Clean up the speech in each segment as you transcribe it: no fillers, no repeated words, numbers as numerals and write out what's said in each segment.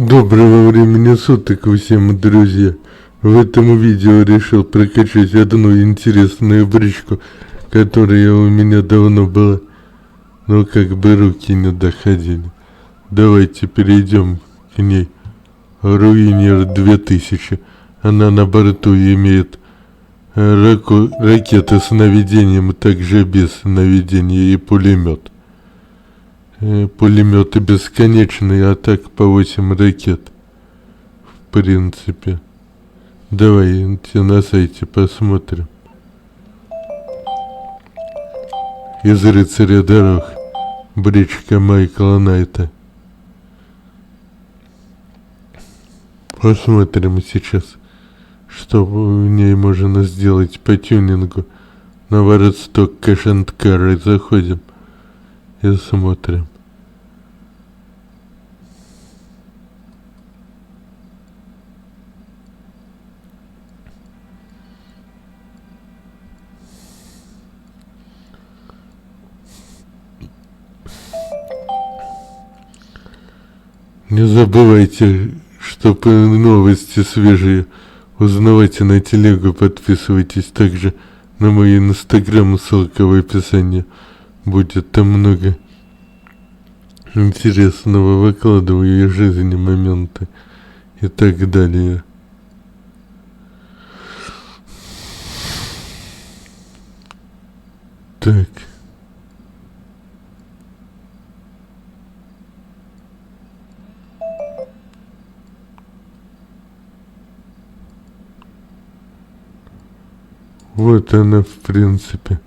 Доброго времени суток всем, друзья! В этом видео решил прокачать одну интересную бричку, которая у меня давно была, но как бы руки не доходили. Давайте перейдем к ней. Руинер 2000. Она на борту имеет ракеты с наведением, также без наведения, и пулемет. Пулеметы бесконечные, а так по 8 ракет. В принципе. Давайте на сайте посмотрим. Из «Рыцаря дорог». Бричка Майкла Найта. Посмотрим сейчас, что в ней можно сделать по тюнингу. На Воротсток Кэш-энд-Карри заходим и смотрим. Не забывайте, чтобы новости свежие узнавайте на телегу, подписывайтесь также на мой инстаграм, ссылка в описании. Будет там много интересного, выкладываю из жизни моменты и так далее. Так. Вот она, в принципе.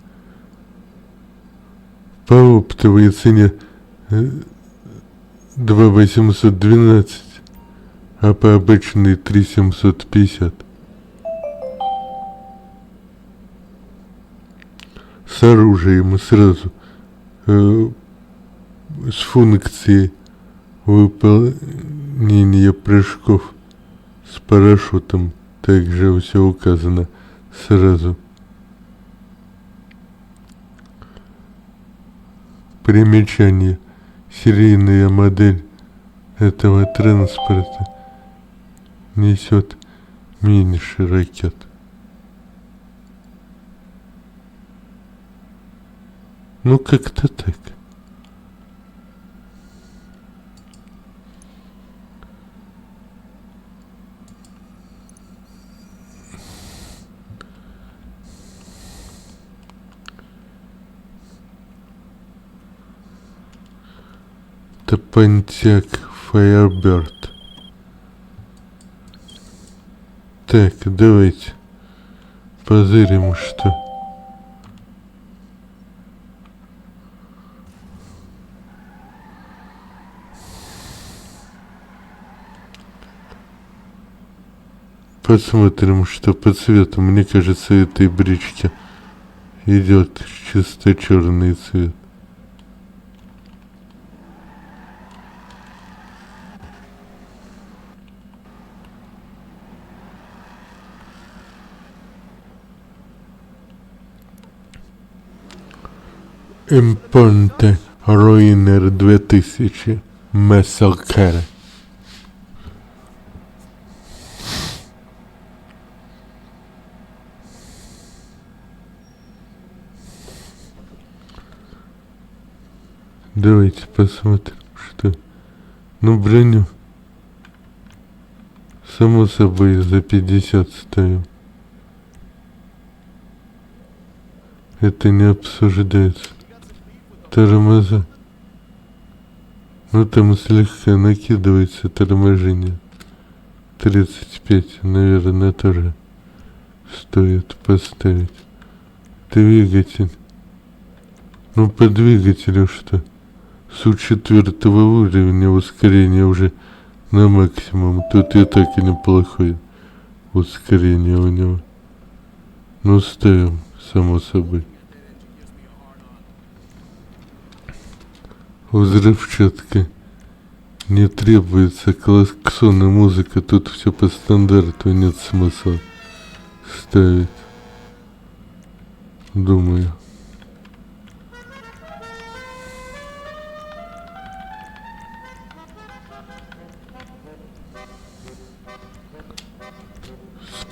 По оптовой цене 2812, а по обычной 3750. С оружием сразу. С функцией выполнения прыжков с парашютом. Также все указано сразу. Примечание. Серийная модель этого транспорта несет меньше ракет. Ну, как-то так. Понтяк Firebird. Так, давайте позырим, что. Посмотрим, что по цвету. Мне кажется, этой бричке идет чисто черный цвет. Импонте Руинер 2000 Месселкер. Давайте посмотрим, что. Ну, броню. Само собой, за 50 ставим. Это не обсуждается. Тормоза. Ну, там слегка накидывается торможение. 35, наверное, тоже стоит поставить. Двигатель. Ну, по двигателю что? С 4-го уровня ускорение уже на максимум. Тут и так и неплохое ускорение у него. Ну, ставим, само собой. Взрывчатка. Не требуется клаксон и музыка. Тут все по стандарту, нет смысла ставить. Думаю.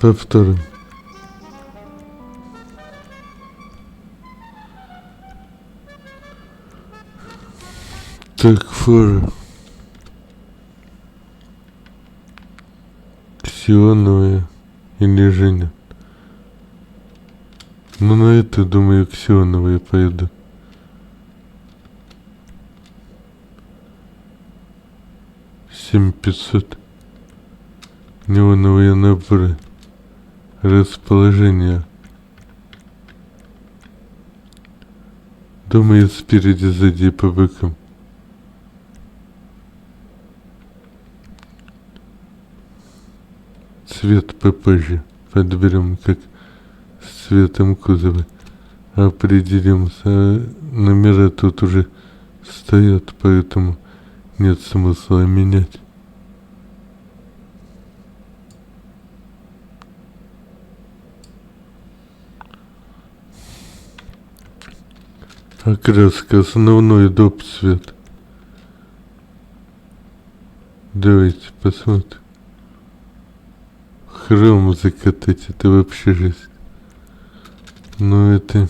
Повторим. Так, фора. Ксионовая или Женя? Ну, на это, думаю, ксионовые пойду. $7500. Неоновые наборы. Расположение. Думаю, спереди, сзади и по бокам. Цвет попозже подберем, как с цветом кузова. Определимся. Номера тут уже стоят, поэтому нет смысла менять. Окраска, основной доп. Цвет. Давайте посмотрим. Хром закатать, это вообще жесть. Но это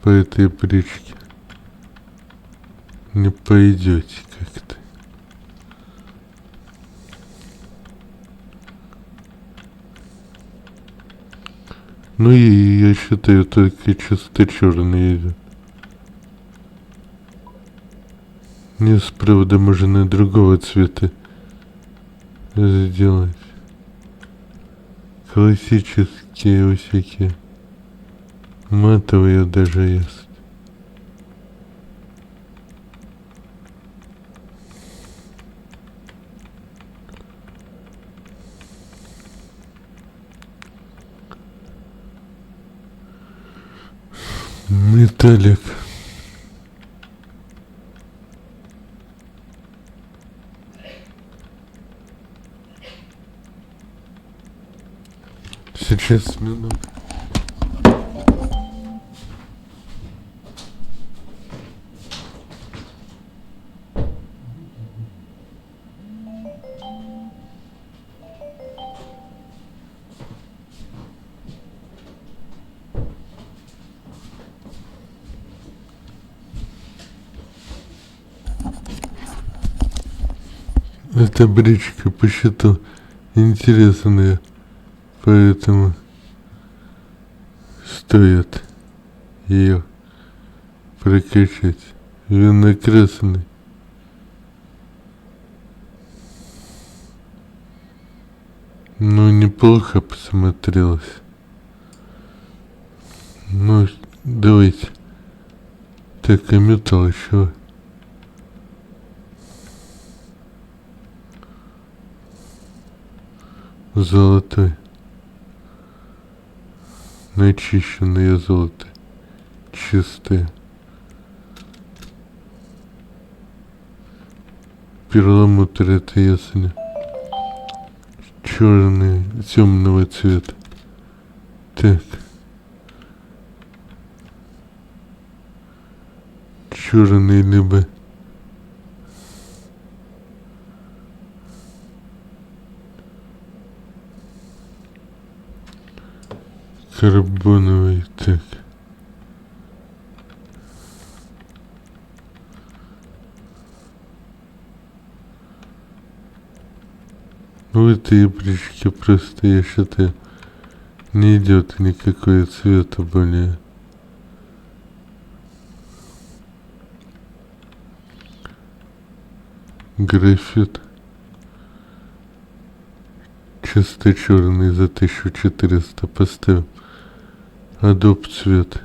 по этой бричке не пойдете как-то. Ну и я считаю, только чисто черный идет. Низ, правда, можно другого цвета сделать. Классические всякие. Матовые даже есть. Металлик. Сейчас минуту. Эта бричка по счету интересная, поэтому стоит ее прокачать. Винно-красный. Ну, неплохо посмотрелось. Ну, давайте. Так, а металл еще. Золотой. Начищенное золото. Чистое. Перламутр, это ясно. Черный, темного цвета. Так. Черный либо карбоновый. Так. В этой бричке просто, я считаю, не идет никакой цвета более. Графит. Чисто черный за 1400 поставил. Адоп цвет.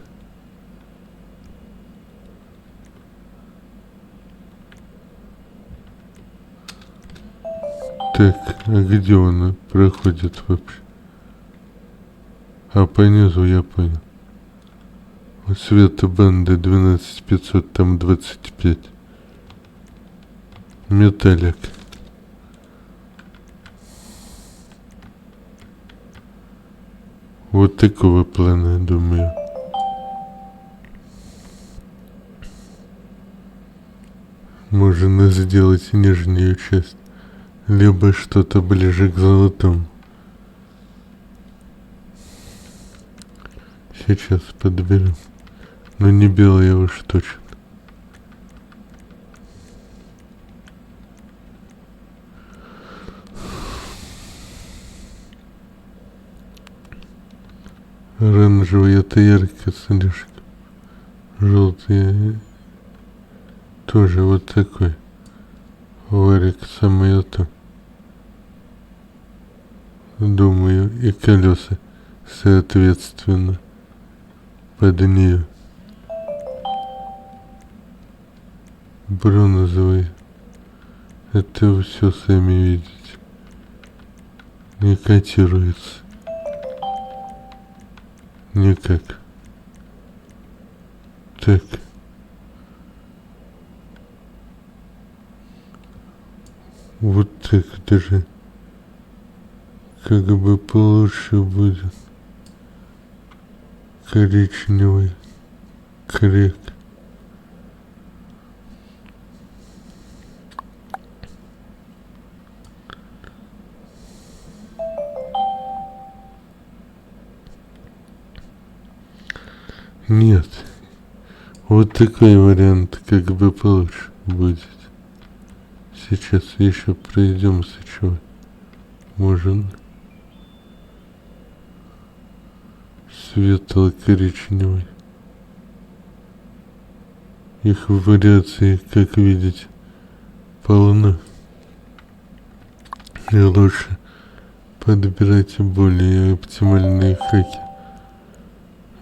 Так, а где он проходит вообще? А по низу я понял. Цвета банды 12500, там 25. Металлик. Вот такого плана, думаю. Можно сделать нижнюю часть. Либо что-то ближе к золотому. Сейчас подберем. Но не белые уж точно. Оранжевый это ярко слишком. Желтый тоже вот такой. Варик самое то. Думаю, и колеса соответственно под нее. Бронзовый. Это вы все сами видите. Не котируется. Никак. Так. Вот так даже. Как бы получше будет. Коричневый. Крек. Нет. Вот такой вариант как бы получше будет. Сейчас еще пройдемся, чего. Можно. Светло-коричневый. Их вариаций, как видите, полно. И лучше подбирать более оптимальные хаки.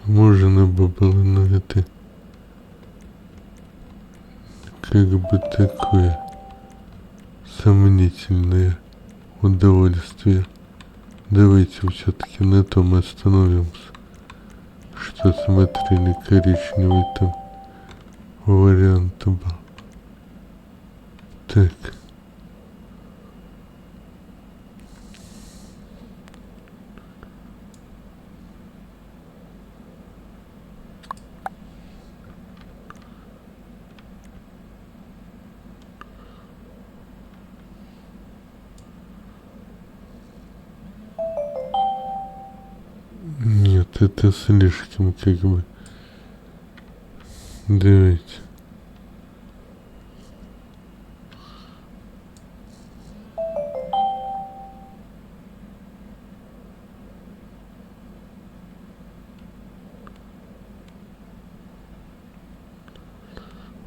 Можно бы было, но это как бы такое сомнительное удовольствие. Давайте все-таки на том остановимся, что смотрели коричневый там вариант был. Так. Нет, это слишком как бы. Давайте.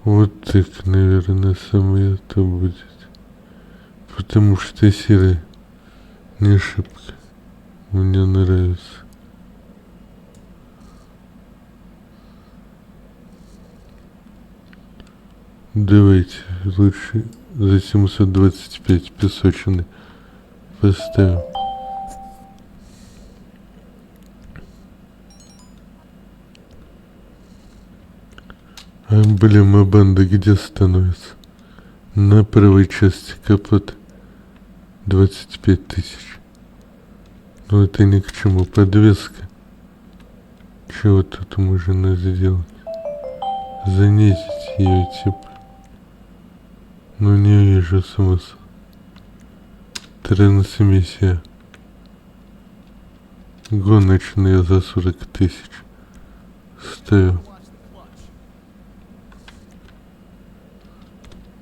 Вот так, наверное, самое это будет. Потому что серый не шибко. Мне нравится. Давайте лучше за 725 песочины поставим. Эмблема банды где становится? На правой части капота 25 тысяч. Но это ни к чему. Подвеска. Чего тут можно сделать? Занизить ее типа. Но не вижу смысла. Трансмиссия. Гоночная за 40 тысяч. Ставим.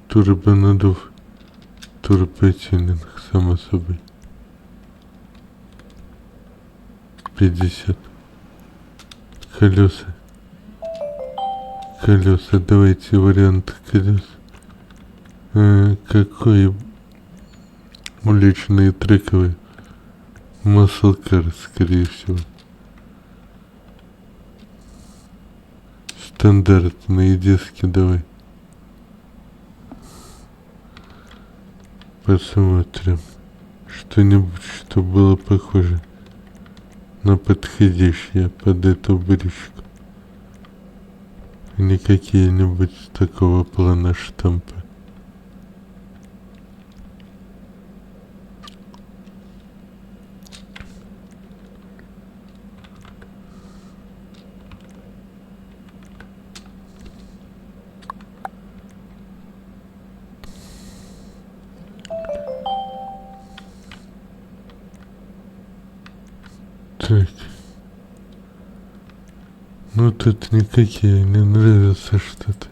Турбонадув. Турботюнинг, само собой. 50. Колеса. Колеса. Давайте вариант колес. Какой уличный трековый? Маслкар, скорее всего. Стандартные диски давай. Посмотрим. Что-нибудь, что было похоже на подходящее под эту бричку. Не какие-нибудь такого плана штампа. Так. Ну тут никакие не нравится что-то.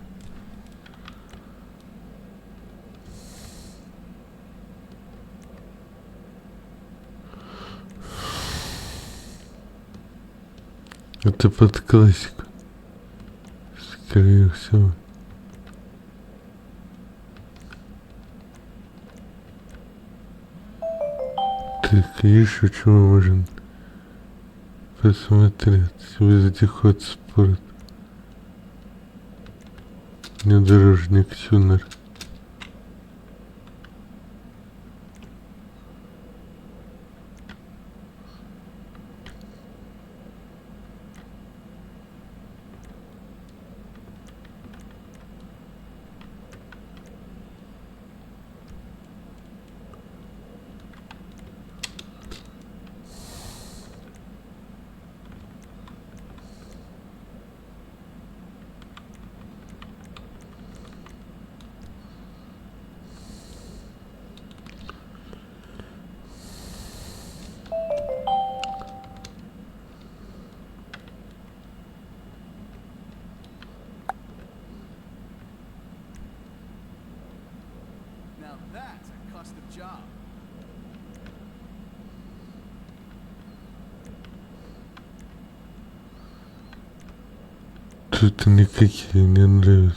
Это под классику, скорее всего. Так, еще чего можно посмотреть? Вездеход спорт. Внедорожник Тюнер. Now that's a custom job. Тут никакие не нравятся.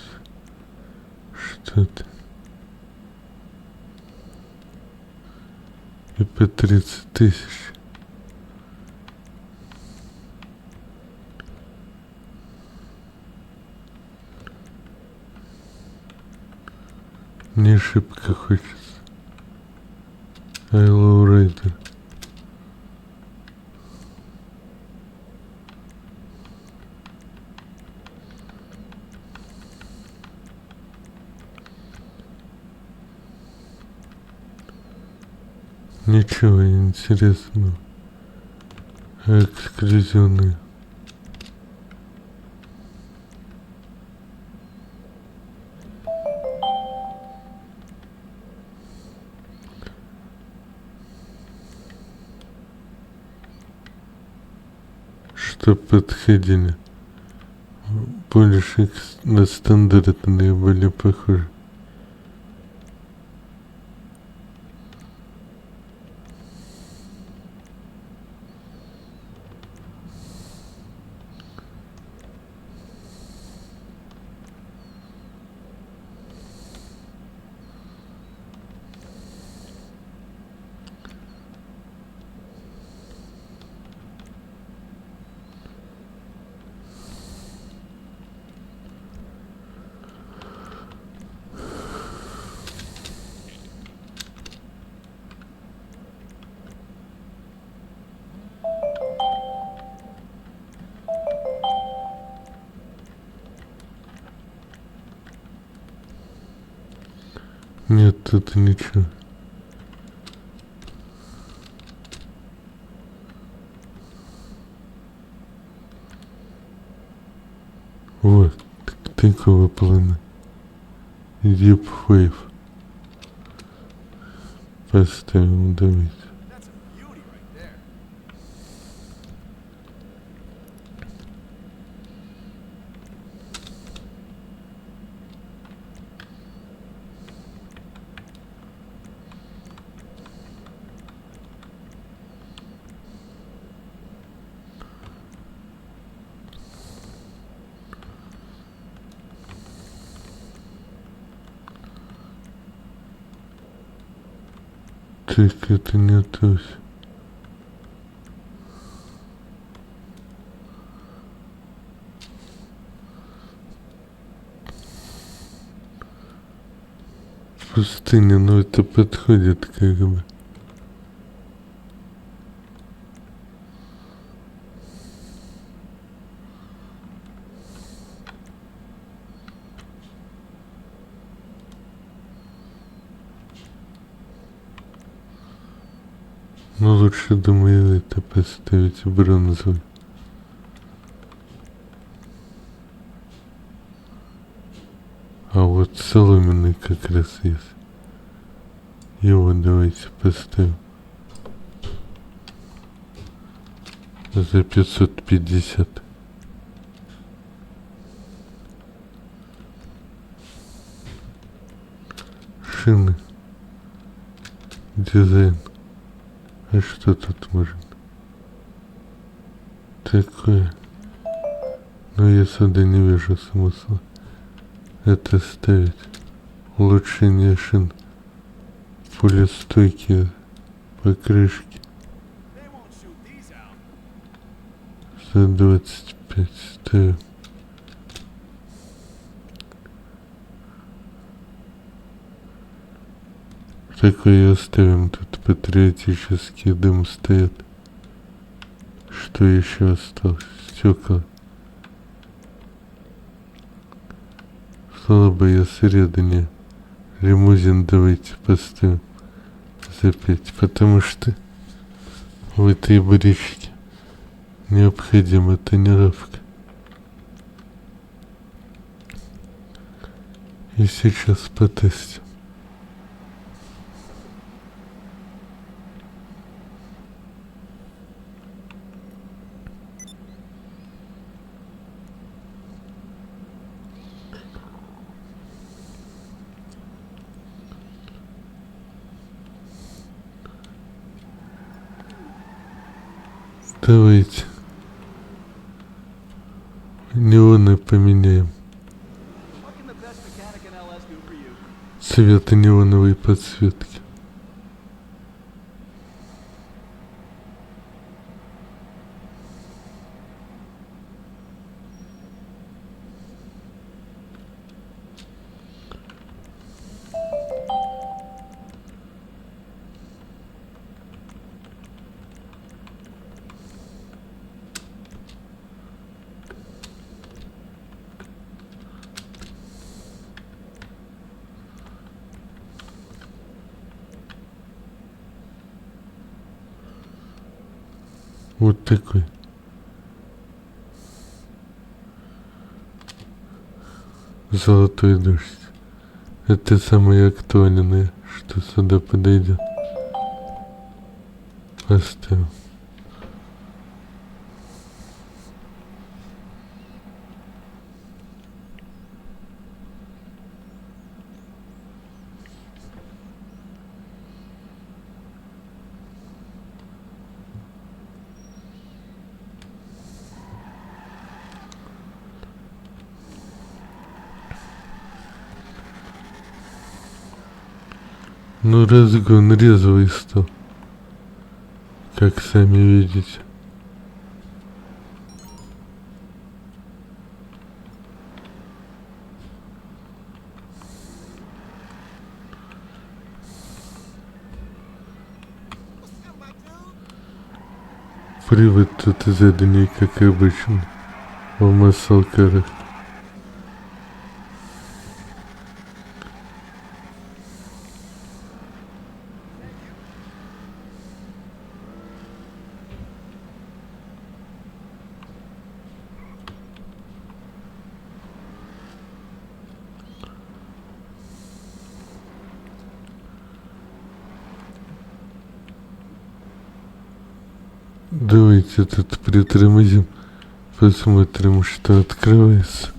Что это? И по 30 тысяч. Не шибко хочется. Айлоу Райдер. Ничего интересного. Эксклюзивные. Что подходили. Больше на стандартные были похожи. Нет, тут ничего. Вот, такого плана. Deep Wave. Поставим, давайте. That's a beauty right there. Так, это не то. Пустыня, но это подходит как бы. Но лучше, думаю, это поставить бронзовый. А вот соломенный как раз есть. Его давайте поставим. За 550. машины. Дизайн. А что тут может такое? Но я сюда не вижу смысла это ставить. Улучшение шин. Пулестойкие покрышки. They won't shoot these out. За 25 ставим. Такое оставим. Тут патриотический дым стоит. Что еще осталось? Стекла. Слабое средание. Лимузин давайте поставим за 5, потому что в этой бричке необходима тонировка. И сейчас потестим. Давайте неоны поменяем. What can the best mechanic in LS do for you? Цвета неоновой подсветки. Вот такой. Золотой дождь. Это самое актуальное, что сюда подойдет. Поставим. Ну, разгон резвый стал, как сами видите. Привод тут задний, как обычно, в маслкарах. Давайте тут притормозим, посмотрим, что открывается.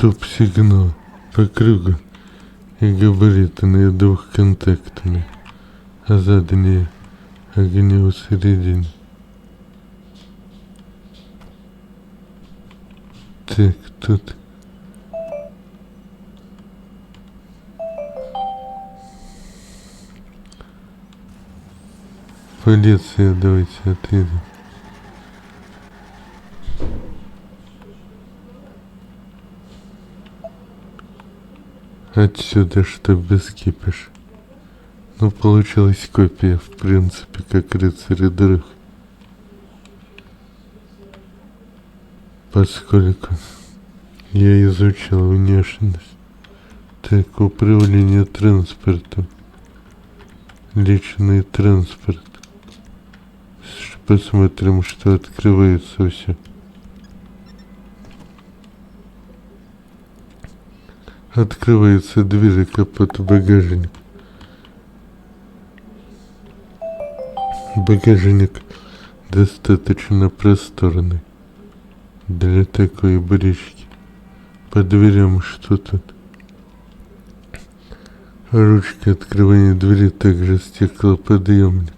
Стоп-сигнал по кругу и габаритные двухконтактные, а задние огни в середине. Так, тут полиция, давайте отъедем. Отсюда, что без кипиш. Ну, получилась копия, в принципе, как рыцарь друг. Поскольку я изучал внешность. Так, управление транспортом. личный транспорт. Посмотрим, что открывается все. Открывается дверь и капот багажник. Багажник достаточно просторный для такой брички. По дверям что тут? Ручка открывания двери, также стеклоподъемник.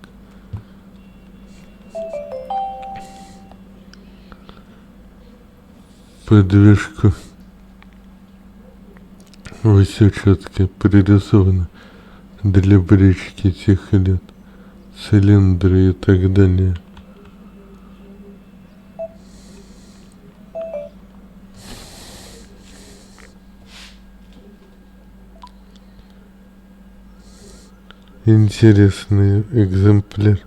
Подвеску. Все четко пририсовано для брички тех лет. Цилиндры и так далее. Интересный экземпляр.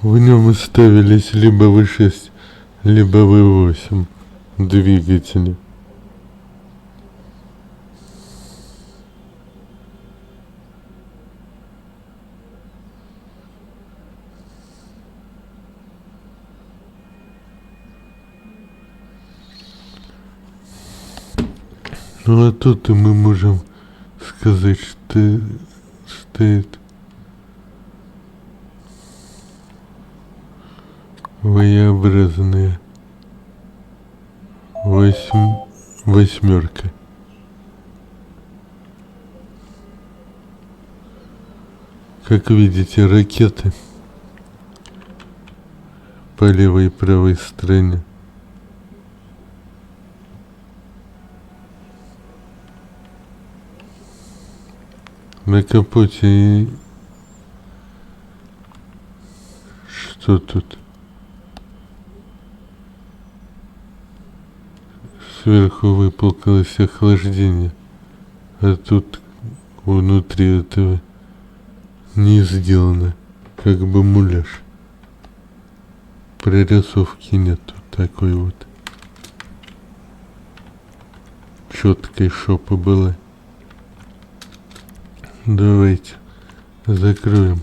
В нем ставились либо V6, либо V8 двигатели. Ну а тут и мы можем сказать, что стоит V-образная восьмерка. Как видите, ракеты по левой и правой стороне. На капоте что тут? Сверху выплакалось охлаждение, а тут внутри этого не сделано, как бы муляж. Прорисовки нету такой вот четкой шопы была. Давайте закроем,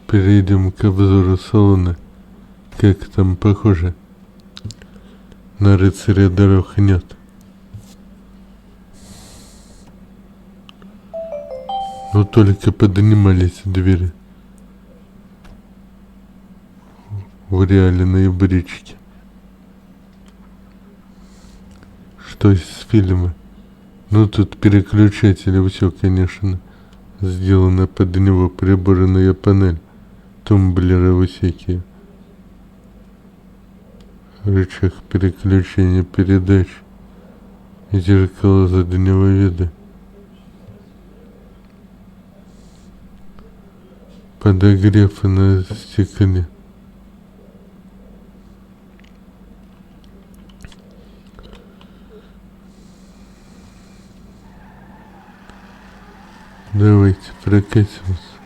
перейдем к обзору салона. Как там похоже на рыцаря дорог нет. Но только поднимались двери в реальные брички. Что из фильма? Ну тут переключатели, все, конечно, сделано под него, приборная панель, тумблеры всякие. Рычаг переключения передач, зеркало заднего вида, подогрев на стекле. Давайте прокатимся.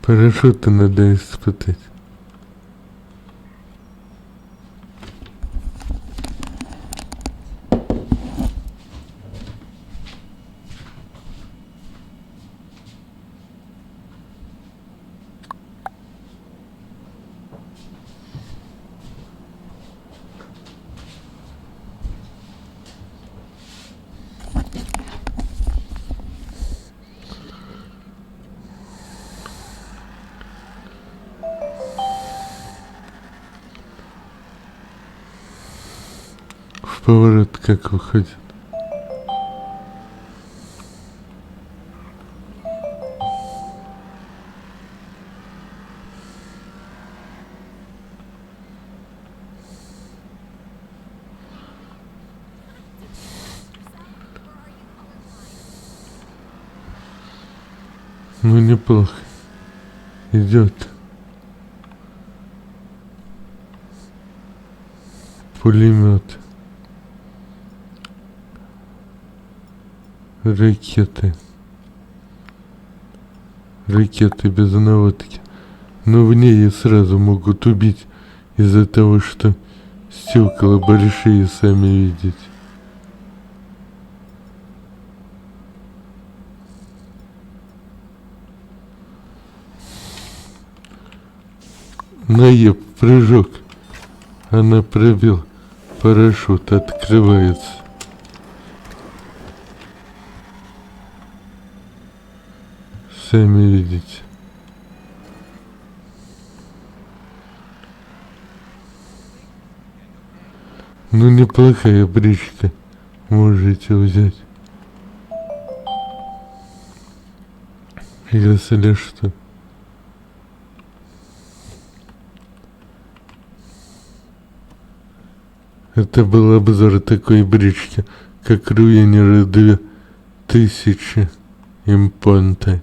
Парашюты надо испытать. поворот как выходит. Ну, неплохо. Идет. Пулемет. Ракеты. Ракеты без наводки. Но в ней и сразу могут убить из-за того, что стекла большие, сами видите. Наеб, прыжок. Она пробил. Парашют открывается. Сами видите. Ну, неплохая бричка. Можете взять. Если что. Это был обзор такой брички, как Руинер 2000 импонта.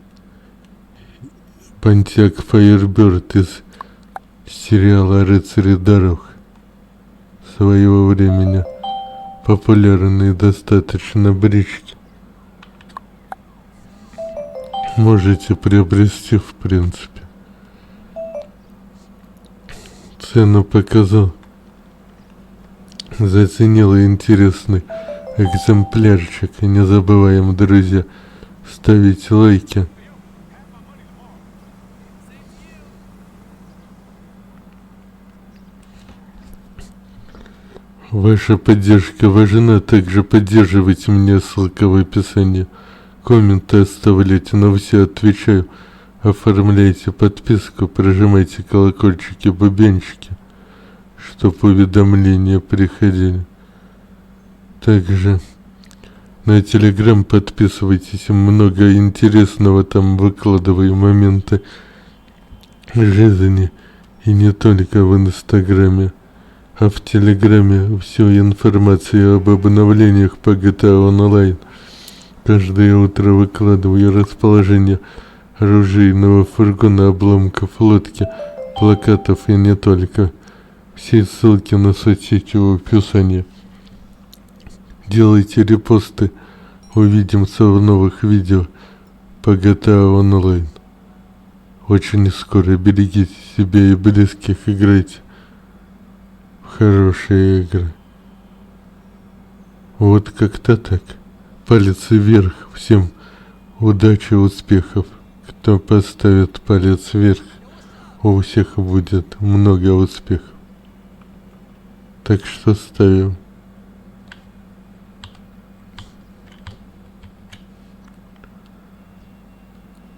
Pontiac Firebird из сериала «Рыцари дорог». Своего времени популярные достаточно брички. Можете приобрести, в принципе. Цену показал. Заценила интересный экземплярчик. И не забываем, друзья, ставить лайки. Ваша поддержка важна, также поддерживайте меня, ссылка в описании. Комменты оставляйте, на все отвечаю. Оформляйте подписку, прожимайте колокольчики, бубенчики, чтоб уведомления приходили. Также на Телеграм подписывайтесь, много интересного там выкладываю, моменты жизни, и не только в Инстаграме. А в Телеграме всю информацию об обновлениях по GTA Online. Каждое утро выкладываю расположение оружейного фургона, обломков лодки, плакатов и не только. Все ссылки на соцсети в описании. Делайте репосты. Увидимся в новых видео по GTA Online. Очень скоро. Берегите себя и близких. Играйте хорошие игры. Вот как-то так. Палец вверх. Всем удачи, успехов. Кто поставит палец вверх, у всех будет много успехов. Так что ставим.